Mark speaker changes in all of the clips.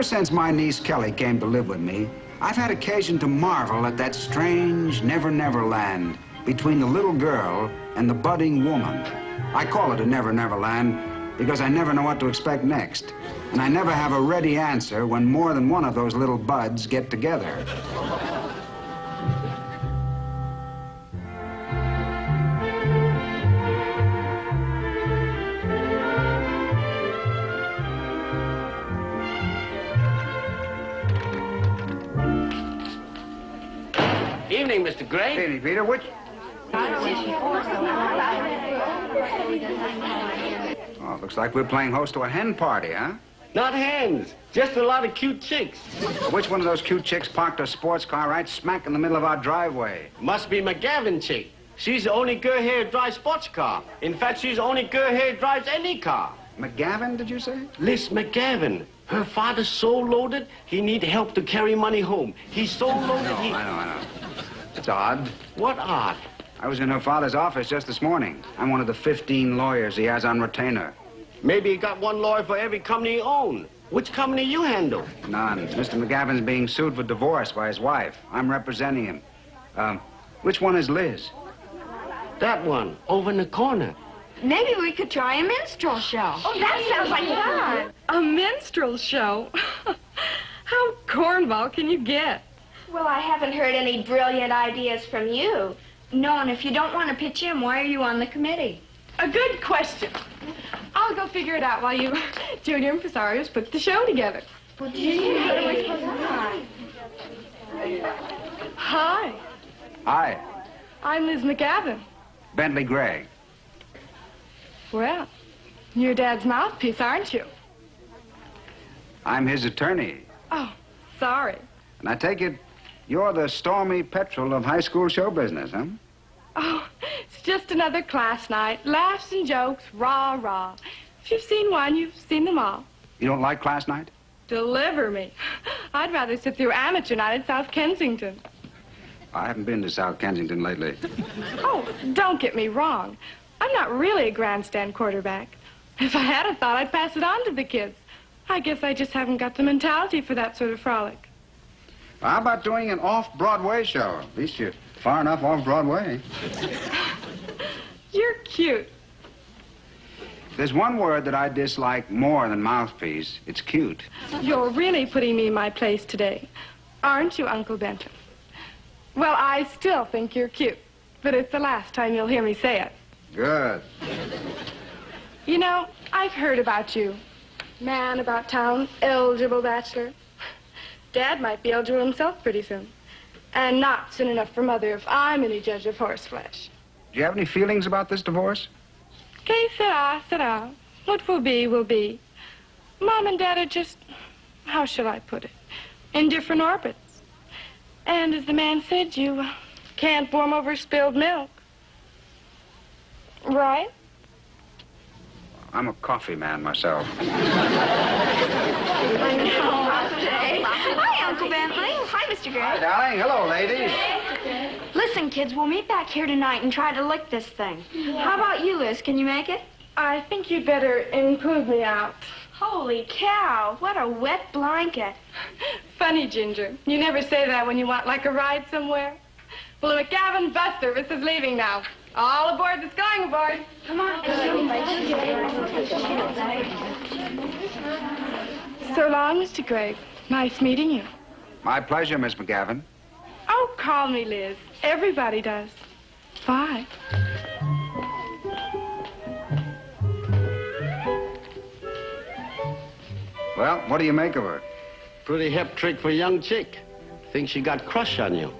Speaker 1: Ever since my niece Kelly came to live with me, I've had occasion to marvel at that strange never-never land between the little girl and the budding woman. I call it a never-never land because I never know what to expect next. And I never have a ready answer when more than one of those little buds get together.
Speaker 2: Evening, Mr. Gray.
Speaker 1: Hey, Peter, which? Oh, it looks like we're playing host to a hen party, huh?
Speaker 2: Not hens, just a lot of cute chicks.
Speaker 1: Which one of those cute chicks parked a sports car right smack in the middle of our driveway?
Speaker 2: Must be McGavin chick. She's the only girl here who drives sports car. In fact, she's the only girl here who drives any car.
Speaker 1: McGavin, did you say?
Speaker 2: Liz McGavin. Her father's so loaded, he need help to carry money home. He's so loaded,
Speaker 1: I know. It's odd.
Speaker 2: What odd?
Speaker 1: I was in her father's office just this morning. I'm one of the 15 lawyers he has on retainer.
Speaker 2: Maybe he got one lawyer for every company he owns. Which company you handle?
Speaker 1: None. Mr. McGavin's being sued for divorce by his wife. I'm representing him. Which one is Liz?
Speaker 2: That one, over in the corner.
Speaker 3: Maybe we could try a minstrel show.
Speaker 4: Oh, that sounds like fun.
Speaker 5: A minstrel show? How cornball can you get?
Speaker 3: Well, I haven't heard any brilliant ideas from you. No, and if you don't want to pitch in, why are you on the committee?
Speaker 5: A good question. I'll go figure it out while you junior impresarios put the show together.
Speaker 3: Well, gee, what are we supposed to do?
Speaker 5: Hi,
Speaker 1: Hi,
Speaker 5: I'm Liz McGavin.
Speaker 1: Bentley Gray.
Speaker 5: Well, you're Dad's mouthpiece, aren't you?
Speaker 1: I'm his attorney.
Speaker 5: Oh, sorry.
Speaker 1: And I take it you're the stormy petrel of high school show business, huh?
Speaker 5: Oh, it's just another class night. Laughs and jokes, rah, rah. If you've seen one, you've seen them all.
Speaker 1: You don't like class night?
Speaker 5: Deliver me. I'd rather sit through amateur night at South Kensington.
Speaker 1: I haven't been to South Kensington lately.
Speaker 5: Oh, don't get me wrong. I'm not really a grandstand quarterback. If I had a thought, I'd pass it on to the kids. I guess I just haven't got the mentality for that sort of frolic.
Speaker 1: Well, how about doing an off-Broadway show? At least you're far enough off-Broadway.
Speaker 5: You're cute.
Speaker 1: If there's one word that I dislike more than mouthpiece, it's cute.
Speaker 5: You're really putting me in my place today. Aren't you, Uncle Benton? Well, I still think you're cute, but it's the last time you'll hear me say it.
Speaker 1: Good.
Speaker 5: You know, I've heard about you. Man about town, eligible bachelor. Dad might be eligible himself pretty soon. And not soon enough for Mother if I'm any judge of horseflesh.
Speaker 1: Do you have any feelings about this divorce?
Speaker 5: Que sera, sera. What will be, will be. Mom and Dad are just, how shall I put it, in different orbits. And as the man said, you can't warm over spilled milk. Right?
Speaker 1: I'm a coffee man myself.
Speaker 3: Hi, Uncle Bentley. Hi, Mr. Gray.
Speaker 1: Hi, darling. Hello, ladies.
Speaker 3: Listen, kids, we'll meet back here tonight and try to lick this thing. How about you, Liz? Can you make it?
Speaker 5: I think you'd better include me out.
Speaker 3: Holy cow, what a wet blanket.
Speaker 5: Funny, Ginger. You never say that when you want, like, a ride somewhere. Well, the McGavin bus service is leaving now. All aboard that's going aboard.
Speaker 3: Come on.
Speaker 5: So long, Mr. Gray. Nice meeting you.
Speaker 1: My pleasure, Miss McGavin.
Speaker 5: Oh, call me Liz. Everybody does. Bye.
Speaker 1: Well, what do you make of her?
Speaker 2: Pretty hip trick for a young chick. Think she got crush on you.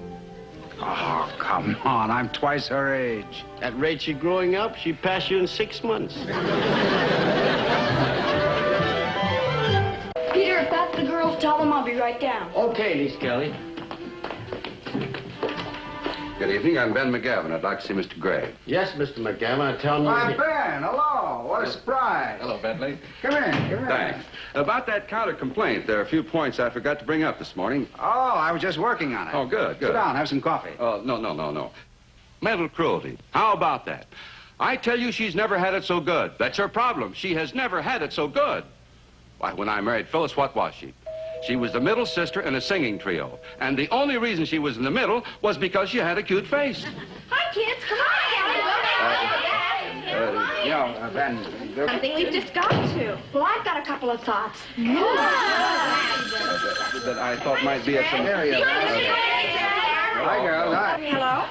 Speaker 1: Oh, come on. I'm twice her age.
Speaker 2: At rate she's growing up, she passed you in 6 months.
Speaker 3: Peter, if that's the girls, tell them I'll be right down.
Speaker 2: Okay, Miss Kelly.
Speaker 6: Good evening. I'm Ben McGavin. I'd like to see Mr. Gray.
Speaker 2: Yes, Mr. McGavin, I tell him.
Speaker 1: Why, Ben, hello. What a surprise.
Speaker 6: Hello, Bentley.
Speaker 1: Come in, come in.
Speaker 6: Thanks. About that counter complaint, there are a few points I forgot to bring up this morning.
Speaker 1: Oh, I was just working on it.
Speaker 6: Oh, good, good.
Speaker 1: Sit down, have some coffee.
Speaker 6: No. Mental cruelty. How about that? I tell you, she's never had it so good. That's her problem. She has never had it so good. Why, when I married Phyllis, what was she? She was the middle sister in a singing trio. And the only reason she was in the middle was because she had a cute face.
Speaker 3: Hi, kids. Come on.
Speaker 1: Ben,
Speaker 3: Something we've just got to. Well, I've got a couple of thoughts.
Speaker 6: That I thought might be of some area.
Speaker 1: Hi, girls. Hi.
Speaker 3: Hello?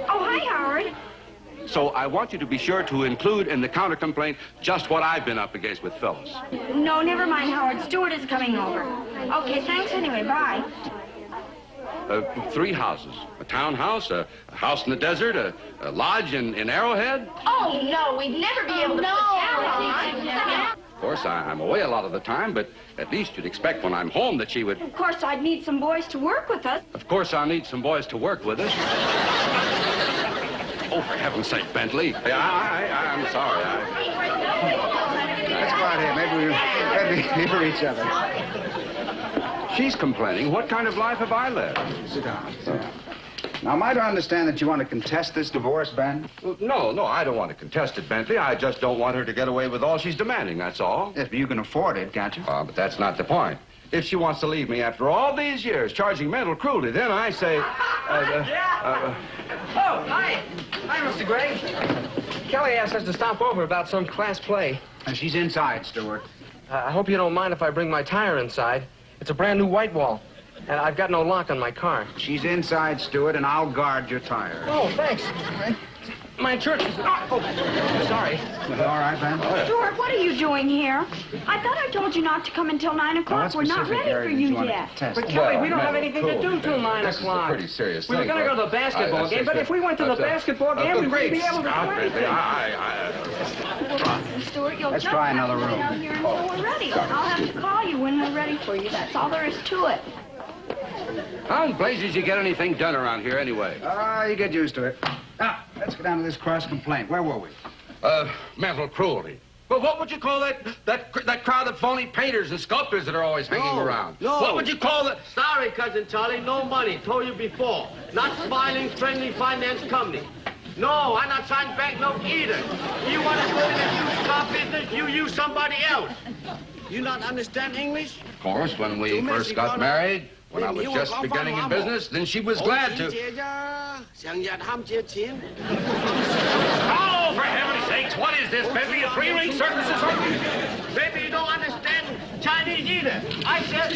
Speaker 3: Oh, hi, Howard.
Speaker 6: So I want you to be sure to include in the counter complaint just what I've been up against with Phyllis.
Speaker 3: No, never mind, Howard. Stuart is coming over. Okay, thanks anyway. Bye.
Speaker 6: 3 houses. A townhouse, a house in the desert, a lodge in Arrowhead.
Speaker 3: Oh, no, we'd never be able to put that on.
Speaker 6: Of course, I'm away a lot of the time, but at least you'd expect when I'm home that she would...
Speaker 3: Of course, I'd need some boys to work with us.
Speaker 6: Of course, I'll need some boys to work with us. Oh, for heaven's sake, Bentley. I'm sorry.
Speaker 1: Let's go out here. Maybe for each other.
Speaker 6: She's complaining. What kind of life have I led?
Speaker 1: Sit down. Now, am I to understand that you want to contest this divorce, Ben?
Speaker 6: No, I don't want to contest it, Bentley. I just don't want her to get away with all she's demanding, that's all.
Speaker 1: Yes, but you can afford it, can't you?
Speaker 6: But that's not the point. If she wants to leave me after all these years charging mental cruelty, then I say...
Speaker 7: Oh, hi. Hi, Mr. Gray. Kelly asked us to stop over about some class play.
Speaker 1: She's inside, Stuart.
Speaker 7: I hope you don't mind if I bring my tire inside. It's a brand new white wall, and I've got no lock on my car.
Speaker 1: She's inside, Stuart, and I'll guard your tire.
Speaker 7: Oh, thanks. My church is... Oh, sorry.
Speaker 1: All right, Ben?
Speaker 3: Stuart, what are you doing here? I thought I told you not to come until 9 o'clock. We're not ready for you yet.
Speaker 7: But, Kelly, we don't have anything to do till 9
Speaker 6: This is a
Speaker 7: o'clock.
Speaker 6: pretty serious
Speaker 7: We were
Speaker 6: thing,
Speaker 7: going to go to
Speaker 6: but
Speaker 7: the basketball game, but if we went to the basketball game, we wouldn't be able to do anything.
Speaker 3: Stuart, you'll
Speaker 1: Let's
Speaker 3: just
Speaker 1: try
Speaker 3: have
Speaker 1: another
Speaker 3: to
Speaker 1: room.
Speaker 3: sit out here until we're ready. I'll have to call you when we're ready for you. That's all there is to it.
Speaker 6: How in blazes you get anything done around here anyway?
Speaker 1: You get used to it. Now, let's get down to this cross complaint. Where were we?
Speaker 6: Mental cruelty. Well, what would you call that crowd of phony painters and sculptors that are always hanging around?
Speaker 2: No.
Speaker 6: What would you call it?
Speaker 2: Sorry, Cousin Charlie, no money. Told you before. Not smiling, friendly finance company. No, I'm not signing bank note either. You want to go in the used car business, you use somebody else. You not understand English?
Speaker 6: Of course, when we first got married, when I was just beginning in business, then she was glad to... Oh, for heaven's sakes, what is this, Bentley? A 3-ring circus or something?
Speaker 2: Maybe you don't understand Chinese either. I said,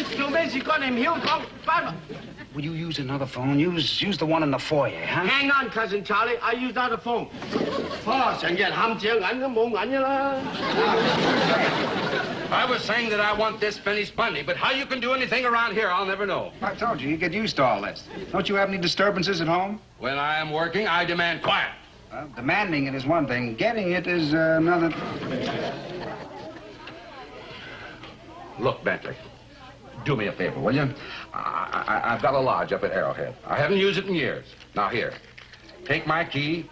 Speaker 1: Will you use another phone? Use the one in the foyer, huh?
Speaker 2: hang on, Cousin Charlie. I use another phone.
Speaker 6: I was saying that I want this finished Monday, but how you can do anything around here, I'll never know.
Speaker 1: I told you get used to all this. Don't you have any disturbances at home?
Speaker 6: When I am working, I demand quiet.
Speaker 1: Well, demanding it is one thing. Getting it is another.
Speaker 6: Look, Bentley, do me a favor, will you? I've got a lodge up at Arrowhead. I haven't used it in years. Now, here, take my key,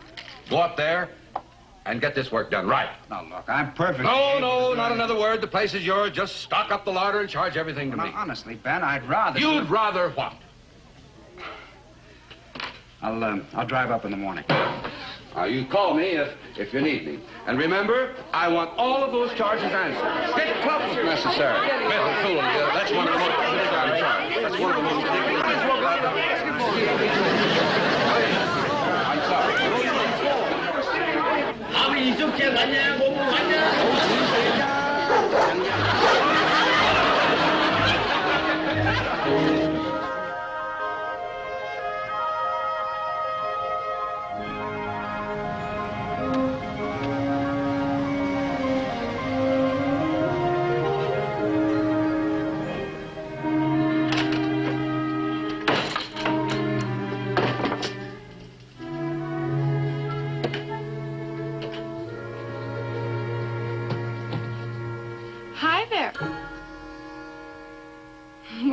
Speaker 6: go up there, and get this work done right.
Speaker 1: Now, look, I'm perfect.
Speaker 6: No, not another word. The place is yours. Just stock up the larder and charge everything to me.
Speaker 1: Honestly, Ben, I'd rather...
Speaker 6: You'd rather what?
Speaker 1: I'll drive up in the morning.
Speaker 6: You call me if you need me. And remember, I want all of those charges answered. Get clubs if necessary. Mental cruelty, that's one of the most... I'm sorry. That's one of the most ridiculous... I'm sorry.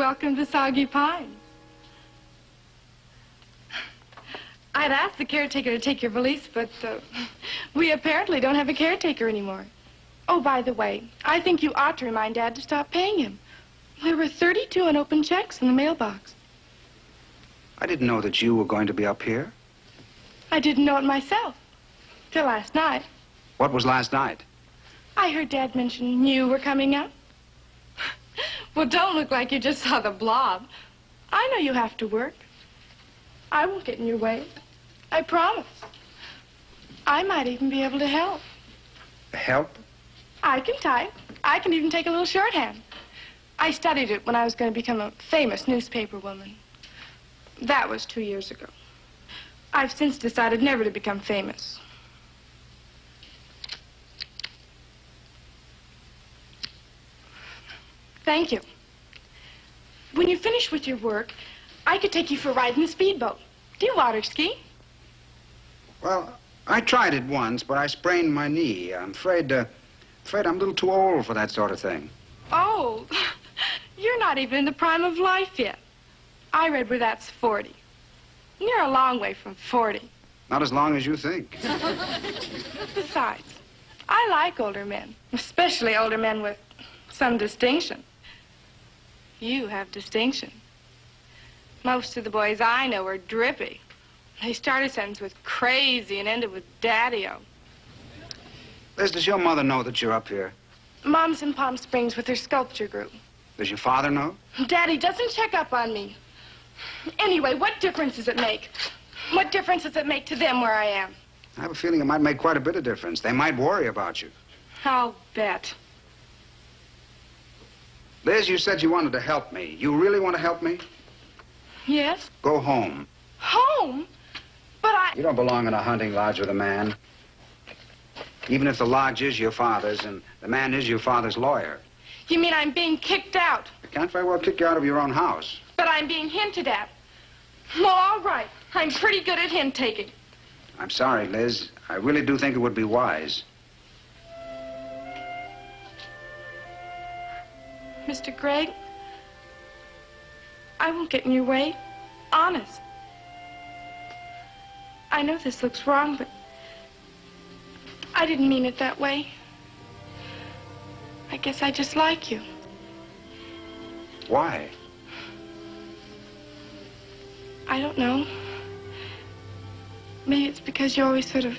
Speaker 5: welcome to Soggy Pines. I'd asked the caretaker to take your valise, but we apparently don't have a caretaker anymore. Oh, by the way, I think you ought to remind Dad to stop paying him. There were 32 unopened checks in the mailbox.
Speaker 1: I didn't know that you were going to be up here.
Speaker 5: I didn't know it myself till last night.
Speaker 1: What was last night?
Speaker 5: I heard Dad mention you were coming up. Well, don't look like you just saw the blob. I know you have to work. I won't get in your way. I promise. I might even be able to help.
Speaker 1: Help?
Speaker 5: I can type. I can even take a little shorthand. I studied it when I was going to become a famous newspaper woman. That was 2 years ago. I've since decided never to become famous. Thank you. When you finish with your work, I could take you for a ride in the speedboat. Do you water ski?
Speaker 1: Well, I tried it once, but I sprained my knee. I'm afraid I'm a little too old for that sort of thing.
Speaker 5: Oh, you're not even in the prime of life yet. I read where that's 40. You're a long way from 40.
Speaker 1: Not as long as you think.
Speaker 5: Besides, I like older men, especially older men with some distinction. You have distinction. Most of the boys I know are drippy. They start a sentence with crazy and end it with daddy-o.
Speaker 1: Liz, does your mother know that you're up here?
Speaker 5: Mom's in Palm Springs with her sculpture group.
Speaker 1: Does your father know?
Speaker 5: Daddy doesn't check up on me. Anyway, what difference does it make? What difference does it make to them where I am?
Speaker 1: I have a feeling it might make quite a bit of difference. They might worry about you.
Speaker 5: I'll bet.
Speaker 1: Liz, you said you wanted to help me. You really want to help me?
Speaker 5: Yes?
Speaker 1: Go home.
Speaker 5: Home? But I...
Speaker 1: You don't belong in a hunting lodge with a man. Even if the lodge is your father's and the man is your father's lawyer.
Speaker 5: You mean I'm being kicked out?
Speaker 1: I can't very well kick you out of your own house.
Speaker 5: But I'm being hinted at. Well, all right. I'm pretty good at hint taking.
Speaker 1: I'm sorry, Liz. I really do think it would be wise.
Speaker 5: Mr. Gregg, I won't get in your way. Honest. I know this looks wrong, but I didn't mean it that way. I guess I just like you.
Speaker 1: Why?
Speaker 5: I don't know. Maybe it's because you always sort of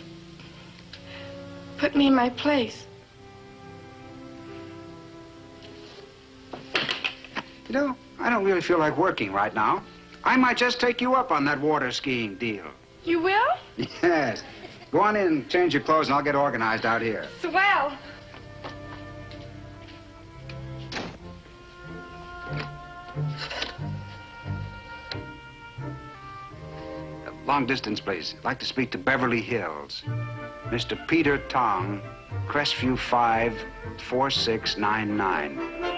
Speaker 5: put me in my place.
Speaker 1: You know, I don't really feel like working right now. I might just take you up on that water skiing deal.
Speaker 5: You will?
Speaker 1: Yes. Go on in and change your clothes and I'll get organized out here.
Speaker 5: Swell.
Speaker 1: Long distance, please. I'd like to speak to Beverly Hills. Mr. Peter Tong, Crestview 5, 4699.